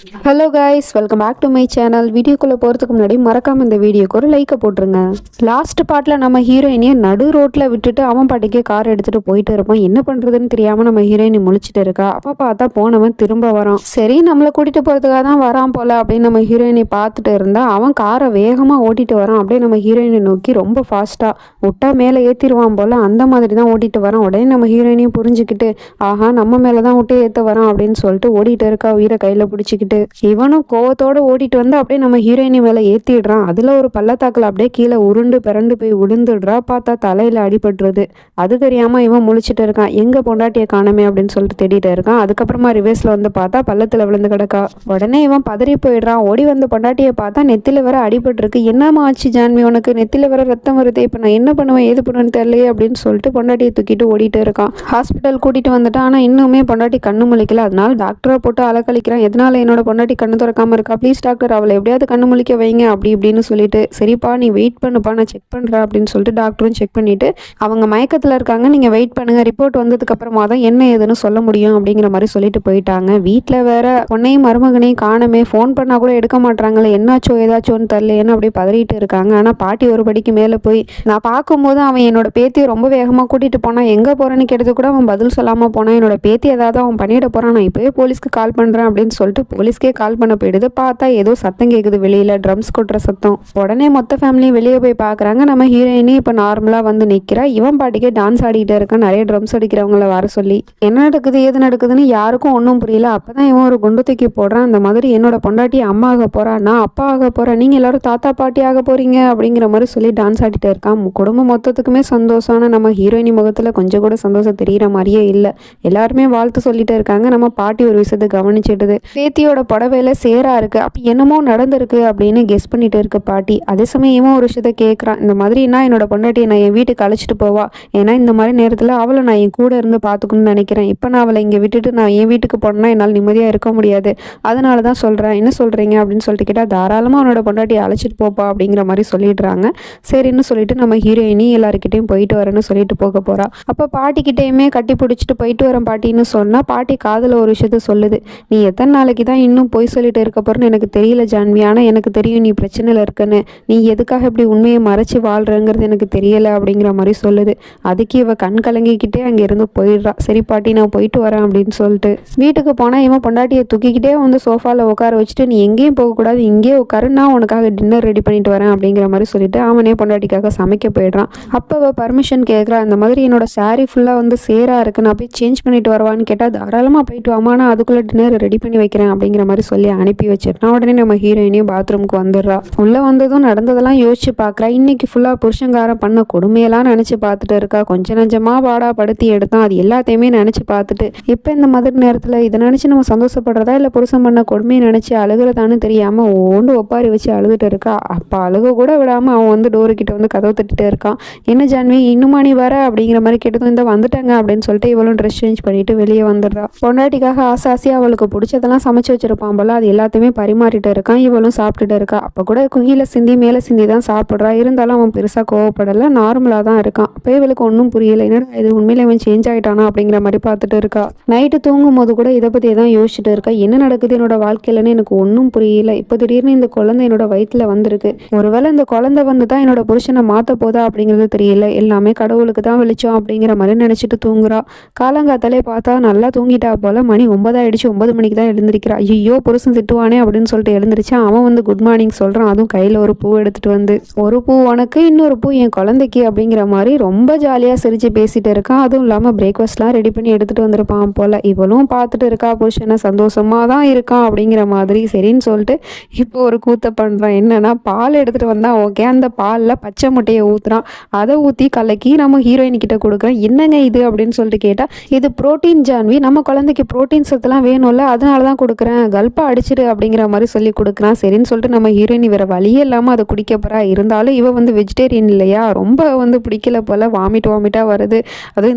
Hello guys, welcome back to my channel. வீடியோக்குள்ளே போகிறதுக்கு முன்னாடி மறக்காமல் இந்த வீடியோக்கு ஒரு லைக்கை போட்டுருங்க. லாஸ்ட் பார்ட்டில் நம்ம ஹீரோயினியை நடு ரோட்டில் விட்டுட்டு அவன் பாட்டிக்கு கார் எடுத்துகிட்டு போயிட்டு இருப்பான். என்ன பண்ணுறதுன்னு தெரியாமல் நம்ம ஹீரோயினி முழிச்சிட்டு இருக்கா. அப்போ பார்த்தா போனவன் திரும்ப வரான். சரி, நம்மளை கூட்டிகிட்டு போகிறதுக்காக தான் வரான் போல அப்படின்னு நம்ம ஹீரோயினி பார்த்துட்டு இருந்தா அவன் காரை வேகமாக ஓட்டிட்டு வரான். அப்படியே நம்ம ஹீரோயினை நோக்கி ரொம்ப ஃபாஸ்ட்டாக விட்டா மேலே ஏற்றிடுவான் போல் அந்த மாதிரி தான் ஓட்டிட்டு வரான். உடனே நம்ம ஹீரோயினையும் புரிஞ்சுக்கிட்டு ஆஹா நம்ம மேலே தான் விட்டு ஏற்ற வரான் அப்படின்னு சொல்லிட்டு ஓடிட்டு இருக்கா, உயிரை கையில் பிடிச்சிக்கிட்டு. இவனும் கோவத்தோட ஓட்டிட்டு வந்து அப்படியே நம்ம ஹீரோயினி மேல ஏத்திடுறான். அதுல ஒரு பள்ளத்தாக்குல அப்படியே கீழே உருண்டு பிறண்டு போய் விழுந்துடுறா. பார்த்தா தலையில அடிபட்டுருது. அது தெரியாம இவன் முழிச்சிட்டு இருக்கான். எங்க பொண்டாட்டியை காணமே அப்படின்னு சொல்லிட்டு தேடிட்டு இருக்கான். அதுக்கப்புறமா ரிவேஸ்ல வந்து பார்த்தா பள்ளத்துல விழுந்து கிடக்கா. உடனே இவன் பதறி போயிடுறான். ஓடி வந்த பொண்டாட்டியை பார்த்தா நெத்தில வர அடிபட்டுருக்கு. என்னமா ஆச்சு ஜான்வி, உனக்கு நெத்தில வர ரத்தம் வருது, இப்ப நான் என்ன பண்ணுவேன் ஏது பண்ணுவேன்னு தெரியலையே அப்படின்னு சொல்லிட்டு பொண்டாட்டியை தூக்கிட்டு ஓடிட்டு இருக்கான். ஹாஸ்பிட்டல் கூட்டிட்டு வந்துட்டான். ஆனா இன்னுமே பொண்டாட்டி கண்ணு முழிக்கல. அதனால டாக்டரை போட்டு அலக்கழிக்கிறான். எதனால என்னோட பொண்டாட்டி கண்ணு திறக்காம இருக்கா, ப்ளீஸ் டாக்டர் அவளை எப்படியாவது கண்ணு முழிக்க வைங்க அப்படி இப்படின்னு சொல்லிட்டு. சரிப்பா நீ வெயிட் பண்ணுப்பா, நான் செக் பண்றேன் அப்படின்னு சொல்லிட்டு டாக்டரும் செக் பண்ணிட்டு அவங்க மயக்கத்துல இருக்காங்க, நீங்க வெயிட் பண்ணுங்க, ரிப்போர்ட் வந்ததுக்கு அப்புறமா தான் என்ன ஏதுன்னு சொல்ல முடியும் அப்படிங்கிற மாதிரி சொல்லிட்டு போயிட்டாங்க. வீட்டுல வேற பொண்ணையும் மருமகனையும் காணமே, ஃபோன் பண்ணா கூட எடுக்க மாட்டாங்களே, என்னாச்சோ ஏதாச்சோன்னு தெரியலையேன்னு அப்படியே பதறிட்டு இருக்காங்க. ஆனா பாட்டி ஒரு படிக்கு மேல போய் நான் பார்க்கும்போது அவன் என்னோட பேத்தியை ரொம்ப வேகமா கூட்டிட்டு போனான், எங்க போறேன்னு கேட்டது கூட அவன் பதில் சொல்லாம போனான், என்னோட பேத்தி ஏதாவது அவன் பண்ணிட போறான், நான் இப்பவே போலீஸ்க்கு கால் பண்றேன் அப்படின்னு சொல்லிட்டு போலீஸ்க்கே கால் பண்ண போயிடுது. பார்த்தா ஏதோ சத்தம் கேட்குது வெளியில, ட்ரம்ஸ் கொட்டுற சத்தம். உடனே மொத்த ஃபேமிலியும் வெளியே போய் பார்க்குறாங்க. நம்ம ஹீரோயினி இப்போ நார்மலாக வந்து நிற்கிறா. இவன் பாட்டிக்கே டான்ஸ் ஆடிக்கிட்டே இருக்கான், நிறைய ட்ரம்ஸ் அடிக்கிறவங்கள வர சொல்லி. என்ன நடக்குது ஏது நடக்குதுன்னு யாருக்கும் ஒன்றும் புரியல. அப்பதான் இவன் ஒரு குண்டு தூக்கி போடுறான். அந்த மாதிரி என்னோட பொண்டாட்டி அம்மா ஆக போறா, நான் அப்பா ஆக போறேன், நீங்க எல்லாரும் தாத்தா பாட்டி ஆக போறீங்க அப்படிங்கிற மாதிரி சொல்லி டான்ஸ் ஆடிட்டு இருக்கான். குடும்பம் மொத்தத்துக்குமே சந்தோஷம். நம்ம ஹீரோயினி முகத்துல கொஞ்சம் கூட சந்தோஷம் தெரிகிற மாதிரியே இல்லை. எல்லாருமே வாழ்த்து சொல்லிட்டு இருக்காங்க. நம்ம பாட்டி ஒரு விஷயத்தை கவனிச்சிடுது. பேத்தியோட புடவையில சேரா இருக்கு, அப்படி என்னமோ நடந்திருக்கு அப்படின்னு கெஸ் பண்ணிட்டு இருக்க பாட்டி. அதே சமயம் இவன் ஒரு விஷயத்த கேட்குறான், இந்த மாதிரினா என்னோட பொண்டாட்டியை நான் என் வீட்டுக்கு அழைச்சிட்டு போவா, ஏன்னா இந்த மாதிரி நேரத்தில் அவளை நான் என் கூட இருந்து பார்த்துக்கணும்னு நினைக்கிறேன், இப்போ நான் அவளை இங்கே விட்டுட்டு நான் என் வீட்டுக்கு போனேன்னா என்னால் நிம்மதியாக இருக்க முடியாது, அதனால தான் சொல்கிறேன், என்ன சொல்கிறீங்க அப்படின்னு சொல்லிட்டு கேட்டால் தாராளமாக அவனோட பொண்டாட்டியை அழைச்சிட்டு போப்பா அப்படிங்கிற மாதிரி சொல்லிடுறாங்க. சரின்னு சொல்லிட்டு நம்ம ஹீரோயினி எல்லாருக்கிட்டையும் போயிட்டு வரேன்னு சொல்லிட்டு போக போகிறா. அப்போ பாட்டிக்கிட்டையுமே கட்டி பிடிச்சிட்டு போயிட்டு வரேன் பாட்டின்னு சொன்னால் பாட்டி காதில் ஒரு விஷயத்த சொல்லுது, நீ எத்தனை நாளைக்கு தான் இன்னும் பொய் சொல்லிட்டு இருக்க போறேன்னு எனக்கு தெரியல ஜான்வி, ஆனால் எனக்கு தெரியும் நீ பிரச்சனையில் இருக்குன்னு, நீ எதுக்காக இப்படி உண்மையை மறைச்சி வாழ்றங்கிறது எனக்கு தெரியல அப்படிங்கிற மாதிரி சொல்லுது. அதுக்கு இவ கண் கலங்கிக்கிட்டே அங்கேருந்து போயிடுறா. சரி பாட்டி நான் போயிட்டு வரேன் அப்படின்னு சொல்லிட்டு வீட்டுக்கு போனால் இவன் பொண்டாட்டியை தூக்கிக்கிட்டே வந்து சோஃபாவில் உட்கார வச்சுட்டு நீ எங்கேயும் போகக்கூடாது, இங்கேயே உட்காரு, நான் உனக்காக டின்னர் ரெடி பண்ணிட்டு வரேன் அப்படிங்கிற மாதிரி சொல்லிட்டு அவனே பொண்டாட்டிக்காக சமைக்க போயிடுறான். அப்போ அவள் பர்மிஷன் கேட்குறா, இந்த மாதிரி என்னோட சாரீ ஃபுல்லாக வந்து சேரா இருக்கு, நான் போய் சேஞ்ச் பண்ணிட்டு வருவான்னு கேட்டால் தாராளமாக போயிட்டு வாமா, நான் அதுக்குள்ளே டின்னர் ரெடி பண்ணி வைக்கிறேன் அப்படிங்கிற மாதிரி சொல்லி அனுப்பி வச்சிருக்கான். உடனே நம்ம ஹீரோயினியும் பாத்ரூமுக்கு வந்துடுறா. உள்ள வந்ததும் நடந்ததெல்லாம் யோசிச்சு பார்க்குறா. இன்னைக்கு ஃபுல்லாக புருஷங்காரன் பண்ண கொடுமையெல்லாம் நினச்சி பார்த்துட்டு இருக்கா. கொஞ்சம் நஞ்சமாக பாடா படுத்தி எடுத்தான், அது எல்லாத்தையுமே நினச்சி பார்த்துட்டு இப்போ இந்த மாதிரி நேரத்தில் இதை நினச்சி நம்ம சந்தோஷப்படுறதா இல்லை புருஷன் பண்ண கொடுமையை நினச்சி அழுகிறதான்னு தெரியாமல் ஓண்டு ஒப்பாரி வச்சு அழுதுட்டு இருக்கா. அப்போ அழுக கூட விடாமல் அவன் வந்து டோருக்கிட்ட வந்து கதவை தட்டிட்டு இருக்கான். என்ன ஜான்வி இன்னுமா நீ வர அப்படிங்கிற மாதிரி கேட்டதும் இந்த வந்துட்டாங்க அப்படின்னு சொல்லிட்டு இவளும் ட்ரெஸ் சேஞ்ச் பண்ணிட்டு வெளியே வந்துடுறா. பொண்டாட்டிக்காக ஆசாசியாக அவளுக்கு பிடிச்சதெல்லாம் சமைச்சு வச்சிருப்பான் போல, அது எல்லாத்தையுமே பரிமாறிட்டு இருக்கான். இவளும் சாப்பிட்டுட்டு இருக்கா. அப்போ கூட குகில சிந்தி மேலே சிந்தி தான் சாப்பிட்றா. இருந்தாலும் அவன் பெருசாக கோவப்படலை, நார்மலாக தான் இருக்கான். அப்போ இவளுக்கு ஒன்றும் புரியல, என்னடா இது உண்மையில அவன் சேஞ்ச் ஆகிட்டானா அப்படிங்கிற மாதிரி பார்த்துட்டு இருக்கா. நைட்டு தூங்கும் போது கூட இதை பற்றி தான் யோசிச்சுட்டு இருக்கா. என்ன நடக்குது என்னோட வாழ்க்கையிலன்னு எனக்கு ஒன்றும் புரியல. இப்போ திடீர்னு இந்த குழந்தை என்னோட வயிற்றுல வந்திருக்கு, ஒருவேளை இந்த குழந்தை வந்து தான் என்னோட புருஷனை மாற்ற போதா அப்படிங்கிறது தெரியல, எல்லாமே கடவுளுக்கு தான் வெளிச்சம் அப்படிங்கிற மாதிரி நினச்சிட்டு தூங்குறா. காலங்காத்தாலே பார்த்தா நல்லா தூங்கிட்டா போல. மணி 9 ஆயிடுச்சு. 9 மணிக்கு தான் எழுந்திருக்கிறா. ஐயோ புருஷன் திட்டுவானே அப்படின்னு சொல்லிட்டு எழுந்திரிச்சான். அவன் வந்து குட் மார்னிங் சொல்கிறான். அதுவும் கையில் ஒரு பூ எடுத்துகிட்டு வந்து, ஒரு பூ உனக்கு இன்னொரு பூ என் குழந்தைக்கு அப்படிங்கிற மாதிரி ரொம்ப ஜாலியாக சிரித்து பேசிகிட்டு இருக்கான். அதுவும் இல்லாமல் பிரேக்ஃபாஸ்ட்லாம் ரெடி பண்ணி எடுத்துகிட்டு வந்திருப்பான் போல். இவளும் பார்த்துட்டு இருக்கா, புருஷனை சந்தோஷமாக தான் இருக்கான் அப்படிங்கிற மாதிரி. சரின்னு சொல்லிட்டு இப்போ ஒரு கூத்த பண்ணுறான். என்னன்னா பால் எடுத்துகிட்டு வந்தால் ஓகே, அந்த பாலில் பச்சை முட்டையை ஊற்றுறான். அதை ஊற்றி கலக்கி நம்ம ஹீரோயின்கிட்ட கொடுக்குறேன். என்னங்க இது அப்படின்னு சொல்லிட்டு கேட்டால், இது புரோட்டீன் ஜான்வி, நம்ம குழந்தைக்கு புரோட்டீன் சத்துலாம் வேணும்ல, அதனால தான் கொடுக்குறேன், கல்ப்பா அடிச்சிடு அப்படிங்கிற மாதிரி சொல்லி கொடுக்குறான். சரின்னு சொல்லிட்டு நம்ம ஹீரோயின் வேற வழியே இல்லாமல் அதை குடிக்க போறா. இருந்தாலும் இவ வந்து வெஜிடேரியன் இல்லையா, ரொம்ப வந்து பிடிக்கல போல, வாமிட்டாக வருது. அதுவும்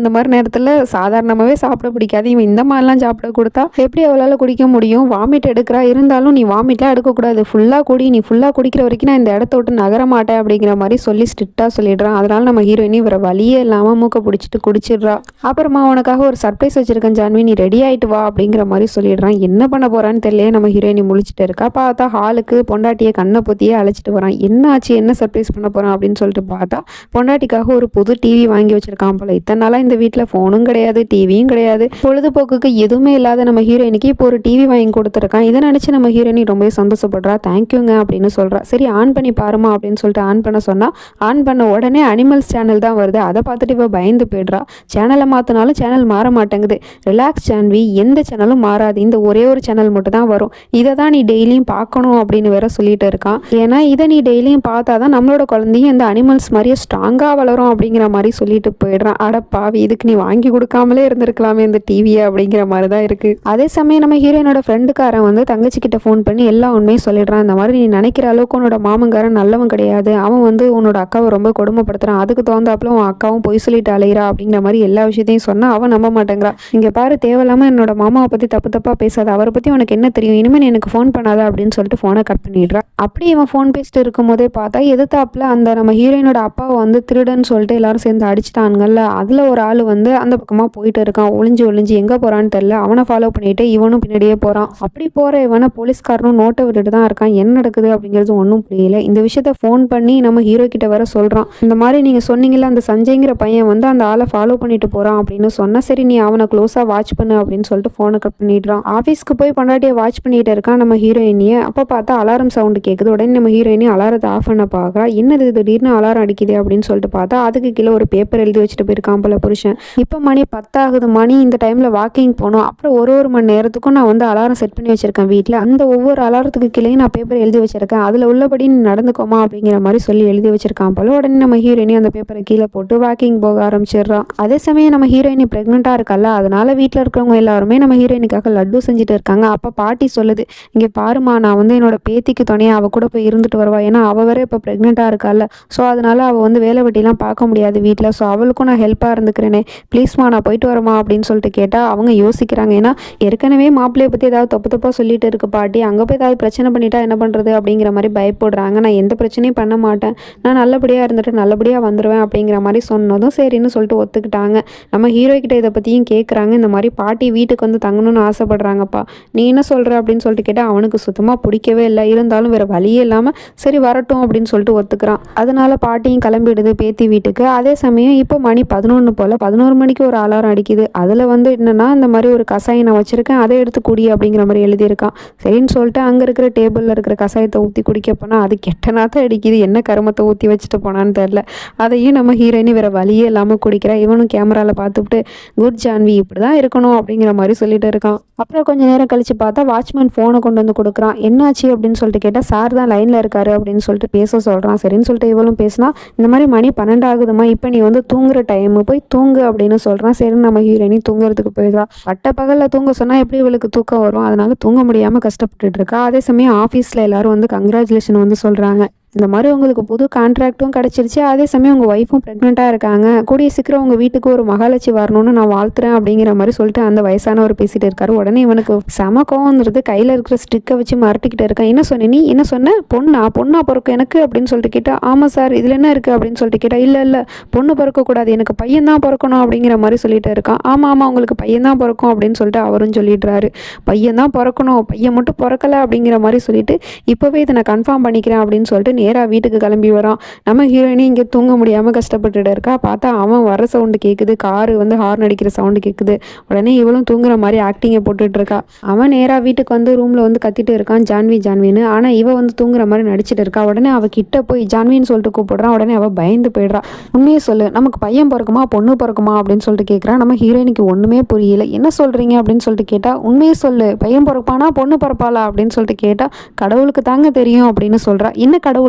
இந்த மாதிரி நேரத்தில் சாதாரணமாகவே சாப்பிட பிடிக்காது, இவன் இந்த மாதிரிலாம் சாப்பிட கொடுத்தா எப்படி அவளால் குடிக்க முடியும், வாமிட் எடுக்கிறா. இருந்தாலும் நீ வாமிட்லாம் எடுக்கக்கூடாது, ஃபுல்லாக குடி, நீ ஃபுல்லாக குடிக்கிற வரைக்கும் நான் இந்த இடத்த விட்டு நகர மாட்டேன் அப்படிங்கிற மாதிரி சொல்லி ஸ்ட்ரிக்டாக சொல்லிடுறான். அதனால நம்ம ஹீரோயினி வேற வழியே இல்லாமல் மூக்க பிடிச்சிட்டு குடிச்சிடுறா. அப்புறமா உனக்காக ஒரு சர்ப்ரைஸ் வச்சிருக்கேன் ஜான்வி, நீ ரெடி ஆகிட்டு வா அப்படிங்கிற மாதிரி சொல்லிடுறான். என்ன பண்ண போறான்னு என்னன்னு தெரியல நம்ம ஹீரோயினி முழிச்சிட்டு இருக்கா. பார்த்தா ஹாலுக்கு பொண்டாட்டியை கண்ணை பொத்தியே அழைச்சிட்டு வரான். என்ன ஆச்சு, என்ன சர்ப்ரைஸ் பண்ண போறான் அப்படின்னு சொல்லிட்டு பார்த்தா பொண்டாட்டிக்காக ஒரு புது டிவி வாங்கி வச்சிருக்கான் போல. இத்தனை நாளா இந்த வீட்டில் ஃபோனும் கிடையாது, டிவியும் கிடையாது, பொழுதுபோக்குக்கு எதுவுமே இல்லாத நம்ம ஹீரோயினிக்கு இப்போ ஒரு டிவி வாங்கி கொடுத்துருக்கான். இதை நினச்சி நம்ம ஹீரோயினி ரொம்ப சந்தோஷப்படுறா. தேங்க்யூங்க அப்படின்னு சொல்கிறா. சரி ஆன் பண்ணி பாருமா அப்படின்னு சொல்லிட்டு ஆன் பண்ண சொன்னால் ஆன் பண்ண உடனே அனிமல்ஸ் சேனல் தான் வருது. அதை பார்த்துட்டு இப்போ பயந்து போய்ட்றா. சேனலை மாற்றினாலும் சேனல் மாற மாட்டேங்குது. ரிலாக்ஸ் ஜான்வி, எந்த சேனலும் மாறாது, இந்த ஒரே ஒரு சேனல் மட்டும் தான் வரும், இதை தான் நீ டெய்லியும் பார்க்கணும் அப்படின்னு வேற சொல்லிட்டு இருக்கான். ஏன்னா இதை நீ டெய்லியும் பார்த்தா தான் நம்மளோட குழந்தையும் இந்த அனிமல்ஸ் மாதிரியே ஸ்ட்ராங்காக வளரும் அப்படிங்கிற மாதிரி சொல்லிட்டு போயிடுறான். அட பாவி, இதுக்கு நீ வாங்கி கொடுக்காமலே இருந்திருக்கலாமே இந்த டிவியை அப்படிங்கிற மாதிரி தான் இருக்குது. அதே சமயம் நம்ம ஹீரோயினோட ஃப்ரெண்டுக்காரன் வந்து தங்கச்சிக்கிட்ட ஃபோன் பண்ணி எல்லா உண்மையும் சொல்லிடுறான். இந்த மாதிரி நீ நினைக்கிற அளவுக்கு உன்னோட மாமங்காரன் நல்லவன் கிடையாது, அவன் வந்து உன்னோட அக்காவை ரொம்ப கொடுமைப்படுத்துறான், அதுக்கு தகுந்தாப்புல உன் அக்காவும் பொய் சொல்லிட்டு அலையிறா அப்படிங்கிற மாதிரி எல்லா விஷயத்தையும் சொன்னா அவன் நம்ப மாட்டேங்கிறா. இங்க பாரு, தேவையில்லாம என்னோட மாமாவை பத்தி தப்பு தப்பா பேசாத, அவரை பத்தி உனக்கு என்ன தெரியும், இனிமேல் எனக்கு ஃபோன் பண்ணாத அப்படின்னு சொல்லிட்டு ஃபோனை கட் பண்ணிடுறா. அப்படி இவன் ஃபோன் பேசிட்டு இருக்கும் போதே பார்த்தா எதிர்த்தாப்புல அந்த நம்ம ஹீரோயினோட அப்பாவை வந்து திருடன்னு சொல்லிட்டு எல்லாரும் சேர்ந்து அடிச்சிட்டானுங்கல்ல, அதுல ஒரு ஆள் வந்து அந்த பக்கமா போயிட்டு இருக்கான். ஒளிஞ்சு ஒளிஞ்சு எங்க போறான்னு தெரியல. அவனை ஃபாலோ பண்ணிட்டு இவனும் பின்னாடியே போறான். அப்படி போற இவனை போலீஸ்காரனும் நோட்டை விட்டுட்டு தான் இருக்கான். என்ன நடக்குது அப்படிங்கிறது ஒன்றும் புரியல. இந்த விஷயத்த ஃபோன் பண்ணி நம்ம ஹீரோ கிட்ட வர சொல்றான். இந்த மாதிரி நீங்க சொன்னீங்கல்ல, அந்த சஞ்சய்ங்கிற பையன் வந்து அந்த ஆளை ஃபாலோ பண்ணிட்டு போறான் அப்படின்னு சொன்னா, சரி நீ அவனை க்ளோஸா வாட்ச் பண்ணு அப்படின்னு சொல்லிட்டு ஃபோனை கட் பண்ணிடுறான். ஆஃபீஸ்க்கு போய் பொண்டாட்டியை வாட்ச் பண்ணிட்டு இருக்கான் நம்ம ஹீரோயினியை. அப்போ பார்த்தா அலாரம் சவுண்டு கேட்குது. உடனே நம்ம ஹீரோயினி அலாரத்தை ஆஃப் பண்ண பார்க்குறா. என்னது திடீர்னு அலாரம் அடிக்குது அப்படின்னு சொல்லிட்டு பார்த்தா அதுக்கு கீழே ஒரு பேப்பர் எழுதி வச்சுட்டு போயிருக்கான் போல புருஷன். இப்போ மணி 10 ஆகுது, மணி இந்த டைம்ல வாக்கிங் போகணும். அப்புறம் ஒரு மணி நேரத்துக்கும் நான் வந்து அலாரம் செட் பண்ணி வச்சிருக்கேன் வீட்டில். அந்த ஒவ்வொரு அலாரத்துக்கு கீழே நான் பேப்பர் எழுதி வச்சிருக்கேன், அதில் உள்ளபடி நீ நடந்துக்கோமா அப்படிங்கிற மாதிரி சொல்லி எழுதி வச்சிருக்கான் போல. உடனே நம்ம ஹீரோயினி அந்த பேப்பரை கீழே போட்டு வாக்கிங் போக ஆரம்பிச்சிடுறான். அதே சமயம் நம்ம ஹீரோயினி பிரெக்னெண்டா இருக்கல, அதனால வீட்டில் இருக்கிறவங்க எல்லாருமே நம்ம ஹீரோயினிக்காக லட்டு செஞ்சுட்டு இருக்காங்க. அப்போ பாட்டி சொல்லுது, இங்கே பாருமா, நான் வந்து என்னோட பேத்திக்கு துணையா அவ கூட போய் இருந்துட்டு வருவா, ஏன்னா அவ வேற இப்போ பிரெக்னெண்டா இருக்கால, ஸோ அதனால அவள் வந்து வேலை வெட்டிலாம் பார்க்க முடியாது வீட்டில், ஸோ அவளுக்கும் நான் ஹெல்ப்பாக இருந்துக்கிறேனே, ப்ளீஸ்மா நான் போயிட்டு வரமா அப்படின்னு சொல்லிட்டு கேட்டால் அவங்க யோசிக்கிறாங்க. ஏன்னா ஏற்கனவே மாப்பிள்ளையை பற்றி ஏதாவது தப்பு தப்பாக சொல்லிட்டு இருக்கு பாட்டி, அங்கே போய் ஏதாவது பிரச்சனை பண்ணிட்டா என்ன பண்ணுறது அப்படிங்கிற மாதிரி பயப்படுறாங்க. நான் எந்த பிரச்சனையும் பண்ண மாட்டேன், நான் நல்லபடியாக இருந்துட்டு நல்லபடியாக வந்துடுவேன் அப்படிங்கிற மாதிரி சொன்னதும் சரின்னு சொல்லிட்டு ஒத்துக்கிட்டாங்க. நம்ம ஹீரோ கிட்ட இதை பற்றியும் கேட்குறாங்க. இந்த மாதிரி பாட்டி வீட்டுக்கு வந்து தங்கணும்னு ஆசைப்படுறாங்கப்பா, நீ என்ன சொல்கிற அப்படின்னு சொல்லிட்டு கேட்டால் அவனுக்கு சுத்தமாக பிடிக்கவே இல்லை. இருந்தாலும் வேறு வழியே இல்லாமல் சரி வரட்டும் அப்படின்னு சொல்லிட்டு ஒத்துக்கிறான். அதனால பாட்டியும் கிளம்பிடுது பேத்தி வீட்டுக்கு. அதே சமயம் இப்போ மணி 11 போல் 11 மணிக்கு ஒரு அலாரம் அடிக்குது. அதில் வந்து என்னென்னா, இந்த மாதிரி ஒரு கசாயம் நான் வச்சுருக்கேன், அதை எடுத்து குடி அப்படிங்கிற மாதிரி எழுதியிருக்கான். சரின்னு சொல்லிட்டு அங்கே இருக்கிற டேபிளில் இருக்கிற கசாயத்தை ஊற்றி குடிக்க போனால் அது கெட்டனாத்தான் அடிக்குது. என்ன கருமத்தை ஊற்றி வச்சுட்டு போனான்னு தெரில. அதையும் நம்ம ஹீரோயினி வேறு வழியே இல்லாமல் குடிக்கிறா. இவனும் கேமராவில் பார்த்துட்டு குட் ஜான்வி இப்படி தான் இருக்கணும் அப்படிங்கிற மாதிரி சொல்லிட்டு இருக்கான். அப்புறம் கொஞ்சம் நேரம் கழித்து பார்த்தா வாட்ச்மேன் ஃபோனை கொண்டு வந்து கொடுக்குறான். என்னாச்சு அப்படின்னு சொல்லிட்டு கேட்டால் சார் தான் லைனில் இருக்காரு அப்படின்னு சொல்லிட்டு பேச சொல்கிறான். சரின்னு சொல்லிட்டு இவளும் பேசினா, இந்த மாதிரி மணி 12 ஆகுதுமா, இப்போ நீ வந்து தூங்குற டைமு, போய் தூங்கு அப்படின்னு சொல்கிறான். சரின்னு நம்ம ஹீரோயினி தூங்குறதுக்கு போயிடுறா. பட்ட பகலில் தூங்க சொன்னால் எப்படி இவளுக்கு தூக்கம் வரும், அதனால தூங்க முடியாமல் கஷ்டப்பட்டுட்டு இருக்கா. அதே சமயம் ஆஃபீஸில் எல்லாரும் வந்து கங்க்ராச்சுலேஷன் வந்து சொல்கிறாங்க. இந்த மாதிரி உங்களுக்கு புது கான்ட்ராக்டும் கிடச்சிருச்சு, அதே சமயம் உங்கள் ஒய்ஃபும் ப்ரெக்னெண்ட்டாக இருக்காங்க, கூடிய சீக்கிரம் உங்கள் வீட்டுக்கு ஒரு மகாலட்சி வரணும்னு நான் வாழ்த்துறேன் அப்படிங்கிற மாதிரி சொல்லிட்டு அந்த வயசானவர் பேசிகிட்டு இருக்காரு. உடனே இவனுக்கு செம கோவம்ன்றது, கையில் இருக்கிற ஸ்டிக்கை வச்சு மரட்டிக்கிட்டு இருக்கான். என்ன சொன்ன நீ, என்ன சொன்ன, பொண்ணா பிறக்கும் எனக்கு அப்படின்னு சொல்லிட்டு கேட்டால், ஆமாம் சார் இதில் என்ன இருக்குது அப்படின்னு சொல்லிட்டு கேட்டால், இல்லை பொண்ணு பிறக்கக்கூடாது, எனக்கு பையன் தான் பிறக்கணும் அப்படிங்கிற மாதிரி சொல்லிட்டு இருக்கான். ஆமாம் உங்களுக்கு பையன் தான் பிறக்கும் அப்படின்னு சொல்லிட்டு அவரும் சொல்லிடுறாரு. பையன் தான் பிறக்கணும், பையன் மட்டும் பிறக்கலை அப்படிங்கிற மாதிரி சொல்லிட்டு இப்போவே இதை நான் கன்ஃபார்ம் பண்ணிக்கிறேன் அப்படின்னு சொல்லிட்டு நேராக வீட்டுக்கு கிளம்பி வரான். நம்ம ஹீரோயினி இங்கே தூங்க முடியாமல் கஷ்டப்பட்டுட்டு இருக்கா. பார்த்தா அவன் வர சவுண்டு கேட்குது, காரு வந்து ஹார்ன் அடிக்கிற சவுண்டு கேட்குது. உடனே இவளும் தூங்குற மாதிரி ஆக்டிங்கை போட்டுட்டு இருக்கா. அவன் நேராக வீட்டுக்கு வந்து ரூமில் வந்து கத்திட்டு இருக்கான், ஜான்வின்னு. ஆனால் இவ வந்து தூங்குற மாதிரி நடிச்சிட்டு இருக்கா. உடனே அவள் கிட்ட போய் ஜான்வின்னு சொல்லிட்டு கூப்பிடுறான். உடனே அவள் பயந்து போயிடுறா. உண்மையை சொல்லு, நமக்கு பையன் பிறக்குமா பொண்ணு பிறக்குமா அப்படின்னு சொல்லிட்டு கேட்குறான். நம்ம ஹீரோயினிக்கு ஒன்றுமே புரியல. என்ன சொல்கிறீங்க அப்படின்னு சொல்லிட்டு கேட்டால், உண்மையை சொல்லு, பையன் பிறப்பானா பொண்ணு பிறப்பாளா அப்படின்னு சொல்லிட்டு கேட்டால், கடவுளுக்கு தாங்க தெரியும் அப்படின்னு சொல்கிறா. என்ன கடவுளுக்கு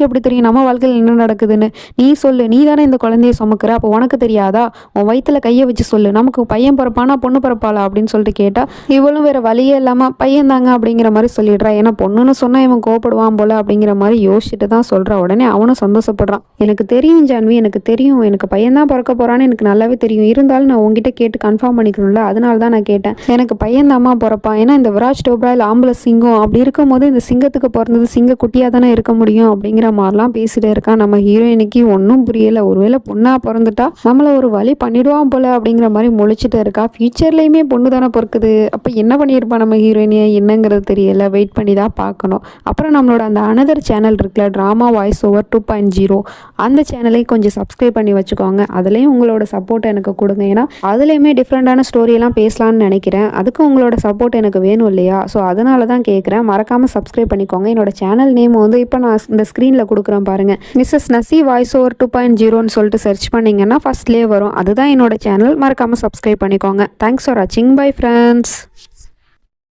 எப்படி தெரியும் நம்ம வாழ்க்கையில் என்ன நடக்குதுன்னு, நீ சொல்லு, நீ தானே இந்த குழந்தைய சுமக்கிற, அப்போ உனக்கு தெரியாதா, உன் வயிற்றுல கையை வச்சு சொல்லு, நமக்கு பையன் பிறப்பானா பொண்ணு பிறப்பாளா அப்படின்னு சொல்லிட்டு கேட்டா, இவளும் வேற வழியே இல்லாமல் பையன் தாங்க அப்படிங்கிற மாதிரி சொல்லிடுறா. ஏன்னா பொண்ணுன்னு சொன்னால் இவன் கோவப்படுவான் போல அப்படிங்கிற மாதிரி யோசிச்சுட்டு தான் சொல்கிறா. உடனே அவனும் சந்தோஷப்படுறான். எனக்கு தெரியும் ஜான்வி, எனக்கு தெரியும், எனக்கு பையன் தான் பிறக்க போகிறான்னு எனக்கு நல்லாவே தெரியும், இருந்தாலும் நான் உங்ககிட்ட கேட்டு கன்ஃபார்ம் பண்ணிக்கணும்ல, அதனால தான் நான் கேட்டேன். எனக்கு பையன் தாம்மா பிறப்பான், ஏன்னா இந்த விராஜ் டோப்ராயில் ஆம்பளை சிங்கம், அப்படி இருக்கும்போது இந்த சிங்கத்துக்கு பிறந்தது சிங்க குட்டியாக தானே இருக்க முடியும். முடியும் அப்படிங்கிற மாதிரிலாம் பேசிட்டு இருக்கா. நம்ம ஹீரோயினுக்கு ஒன்றும் புரியலை. ஒருவேளை பொண்ணாக பிறந்துட்டா நம்மளை ஒரு வழி பண்ணிடுவான் போல அப்படிங்கிற மாதிரி முழிச்சிட்டு இருக்கா. ஃபியூச்சர்லேயுமே பொண்ணு தானே பிறக்குது, அப்போ என்ன பண்ணியிருப்பா நம்ம ஹீரோயினியை என்னங்கிறது தெரியல. வெயிட் பண்ணி தான் பார்க்கணும். அப்புறம் நம்மளோட அந்த அனதர் சேனல் இருக்குல்ல, ட்ராமா வாய்ஸ் ஓவர் 2.0, அந்த சேனலையும் கொஞ்சம் சப்ஸ்கிரைப் பண்ணி வச்சுக்கோங்க. அதுலேயும் உங்களோட சப்போர்ட் எனக்கு கொடுங்க. ஏன்னா அதுலேயுமே டிஃப்ரெண்ட்டான ஸ்டோரியெல்லாம் பேசலான்னு நினைக்கிறேன். அதுக்கு உங்களோட சப்போர்ட் எனக்கு வேணும் இல்லையா? ஸோ அதனால தான் கேட்குறேன். மறக்காமல் சப்ஸ்கிரைப் பண்ணிக்கோங்க. என்னோட சேனல் நேம் வந்து இப்போ நான் இந்த ஸ்க்ரீனில் கொடுக்குறேன் பாருங்கள். மிஸ்ஸஸ் நசி வாய்ஸ் ஓவர் 2.0ன்னு சொல்லிட்டு சர்ச் பண்ணிங்கன்னா ஃபர்ஸ்ட்லேயே வரும். அதுதான் என்னோட சேனல். மறக்காமல் சப்ஸ்கிரைப் பண்ணிக்கோங்க. தேங்க்ஸ் ஃபார் வாட்சிங். Bye friends.